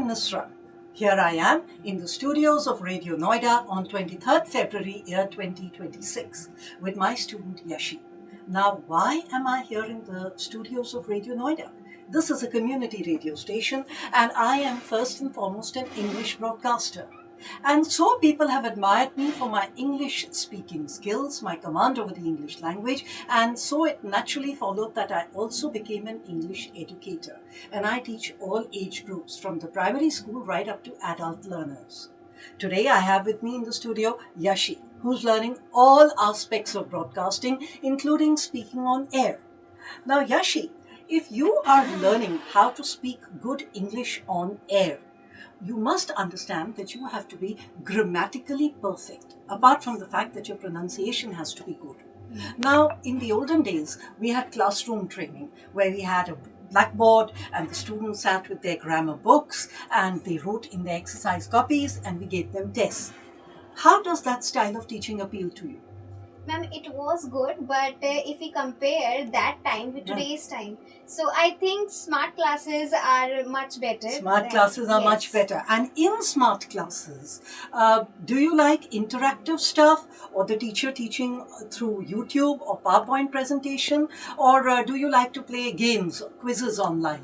and Nusra. Here I am in the studios of Radio Noida on 23rd February year 2026 with my student Yashi. Now, why am I here in the studios of Radio Noida? This is a community radio station and I am first and foremost an English broadcaster. And so people have admired me for my English speaking skills, my command over the English language, and so it naturally followed that I also became an English educator. And I teach all age groups from the primary school right up to adult learners. Today I have with me in the studio Yashi, who's learning all aspects of broadcasting, including speaking on air. Now Yashi, if you are learning how to speak good English on air, you must understand that you have to be grammatically perfect, apart from the fact that your pronunciation has to be good. Now, in the olden days, we had classroom training where we had a blackboard and the students sat with their grammar books and they wrote in their exercise copies and we gave them tests. How does that style of teaching appeal to you? Ma'am, it was good, but if we compare that time with today's time, so I think smart classes are much better. Smart classes are much better. And in smart classes, do you like interactive stuff or the teacher teaching through YouTube or PowerPoint presentation, or do you like to play games, quizzes online?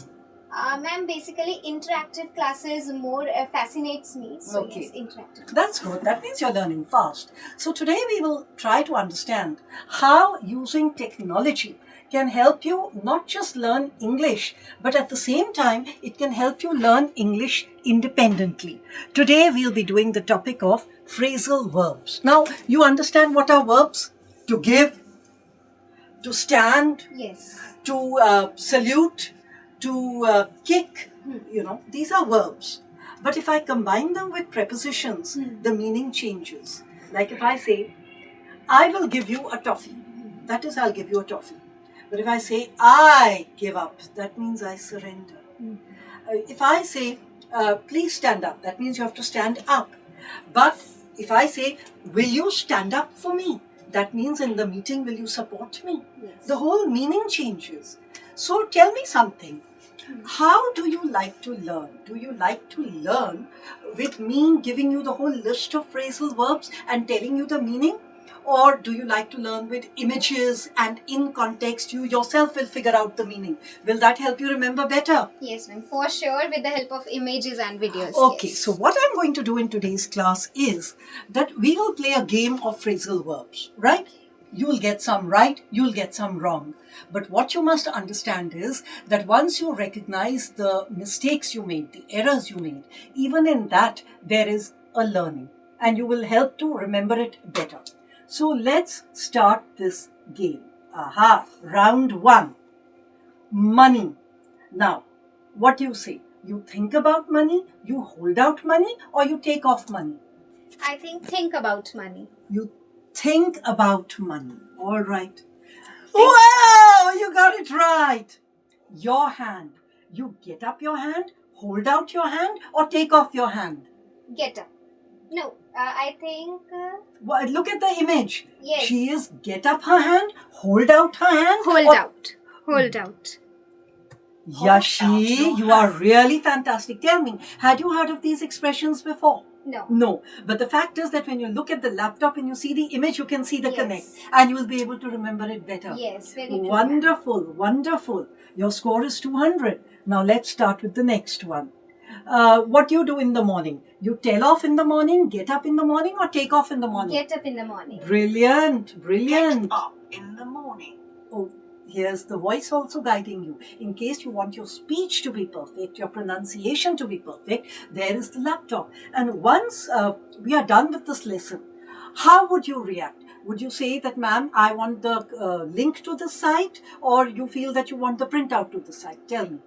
Ma'am, basically interactive classes more fascinates me. So Okay. yes, interactive. That's good. That means you're learning fast. So today we will try to understand how using technology can help you not just learn English, but at the same time, it can help you learn English independently. Today we'll be doing the topic of phrasal verbs. Now, you understand what are verbs? To give, to stand, Yes. to salute, to kick, these are verbs. But if I combine them with prepositions, the meaning changes. Like if I say, I will give you a toffee, that is, I'll give you a toffee. But if I say, I give up, that means I surrender. If I say, please stand up, that means you have to stand up. But if I say, will you stand up for me? That means in the meeting, will you support me? Yes. The whole meaning changes. So tell me something. How do you like to learn? Do you like to learn with me giving you the whole list of phrasal verbs and telling you the meaning? Or do you like to learn with images and in context you yourself will figure out the meaning? Will that help you remember better? Yes, ma'am, for sure, with the help of images and videos. Okay, yes. so what I'm going to do in today's class is that we will play a game of phrasal verbs, right? You'll get some right, you'll get some wrong. But what you must understand is that once you recognize the mistakes you made, the errors you made, even in that there is a learning and you will help to remember it better. So let's start this game. Aha, round one. Money. Now, what do you say? You think about money, you hold out money, or you take off money? I think about money. You think about money. All right. Wow, you got it right. Your hand. You get up your hand, hold out your hand, or take off your hand? Get up. No, I think... Well, look at the image. Yes. She is get up her hand, hold out her hand. Hold or- out. Hold out. Yashi, you are really fantastic. Tell me, had you heard of these expressions before? No. No, but the fact is that when you look at the laptop and you see the image, you can see the Yes. connect and you will be able to remember it better. Yes, very true. Wonderful, wonderful. Your score is 200. Now let's start with the next one. What do you do in the morning? You tell off in the morning, get up in the morning, or take off in the morning? Get up in the morning. Brilliant, brilliant. Get up in the morning. Oh, here's the voice also guiding you. In case you want your speech to be perfect, your pronunciation to be perfect, there is the laptop. And once we are done with this lesson, how would you react? Would you say that, ma'am, I want the link to the site, or you feel that you want the printout to the site? Tell me.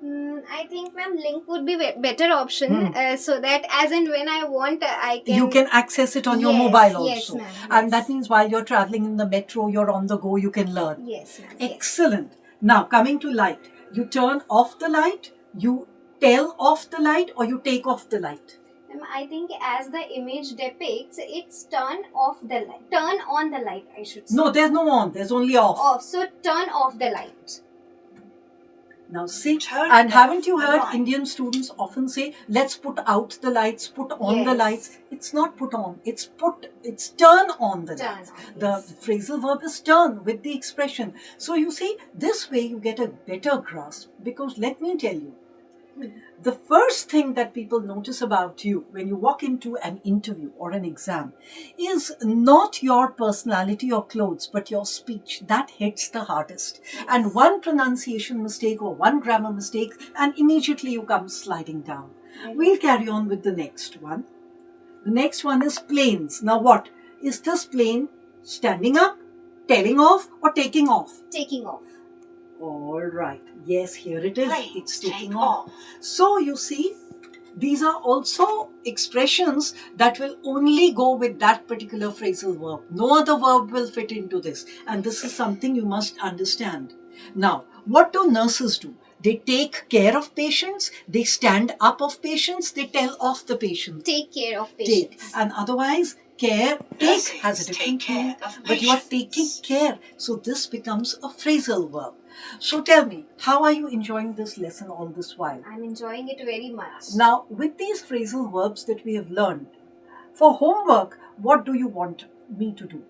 I think, ma'am, link would be better option so that as and when I want, I can... You can access it on your Yes, mobile also. yes, ma'am, And yes. that means while you're traveling in the metro, you're on the go, you can learn. Yes, ma'am. Yes. Excellent. Now, coming to light. You turn off the light, you tell off the light, or you take off the light? I think as the image depicts, it's turn off the light. Turn on the light, I should say. No, there's no on. There's only off. Off. So turn off the light. Now see, Turn and off haven't you the heard light. Indian students often say, let's put out the lights, put on the Yes. lights. It's not put on, it's turn on the Turn lights. on, The yes. phrasal verb is turn with the expression. So you see, this way you get a better grasp, because let me tell you, the first thing that people notice about you when you walk into an interview or an exam is not your personality or clothes, but your speech. That hits the hardest. And one pronunciation mistake or one grammar mistake, and immediately you come sliding down. We'll carry on with the next one. The next one is planes. Now, what? Is this plane standing up, tailing off, or taking off? Taking off. All right. Yes, here it is. Planes It's taking take off. So you see, these are also expressions that will only go with that particular phrasal verb. No other verb will fit into this. And this is something you must understand. Now, what do nurses do? They take care of patients, they stand up of patients, they tell off the patient. Take care of Take. patients. And otherwise, care, take has a Nurses different take care meaning, of but you are taking patients. care. So this becomes a phrasal verb. So tell me, how are you enjoying this lesson all this while? I'm enjoying it very much. Now, with these phrasal verbs that we have learned, for homework, what do you want me to do?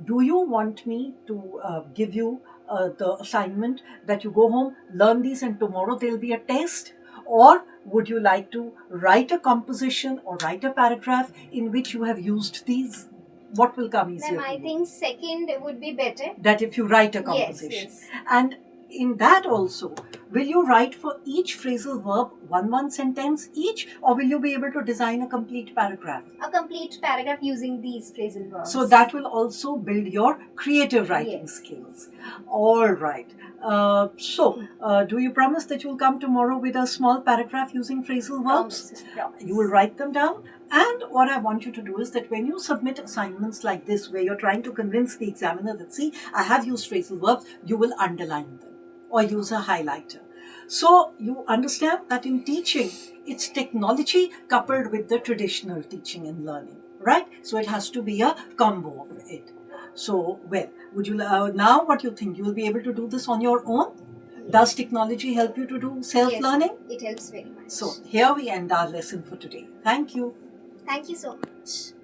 Do you want me to give you the assignment that you go home, learn these, and tomorrow there'll be a test? Or would you like to write a composition or write a paragraph in which you have used these? What will come easier Ma'am, to I you? think second would be better. That if you write a Yes, composition. yes. And in that also, will you write for each phrasal verb one sentence each, or will you be able to design a complete paragraph? A complete paragraph using these phrasal verbs. So that will also build your creative writing Yes. skills. All right. Do you promise that you will come tomorrow with a small paragraph using phrasal verbs? Promise. You will write them down. And what I want you to do is that when you submit assignments like this, where you're trying to convince the examiner that, see, I have used phrasal verbs, you will underline them or use a highlighter. So you understand that in teaching, it's technology coupled with the traditional teaching and learning, right? So it has to be a combo of it. So, well, would you now what you think? You will be able to do this on your own? Does technology help you to do self-learning? Yes, it helps very much. So here we end our lesson for today. Thank you. Thank you so much.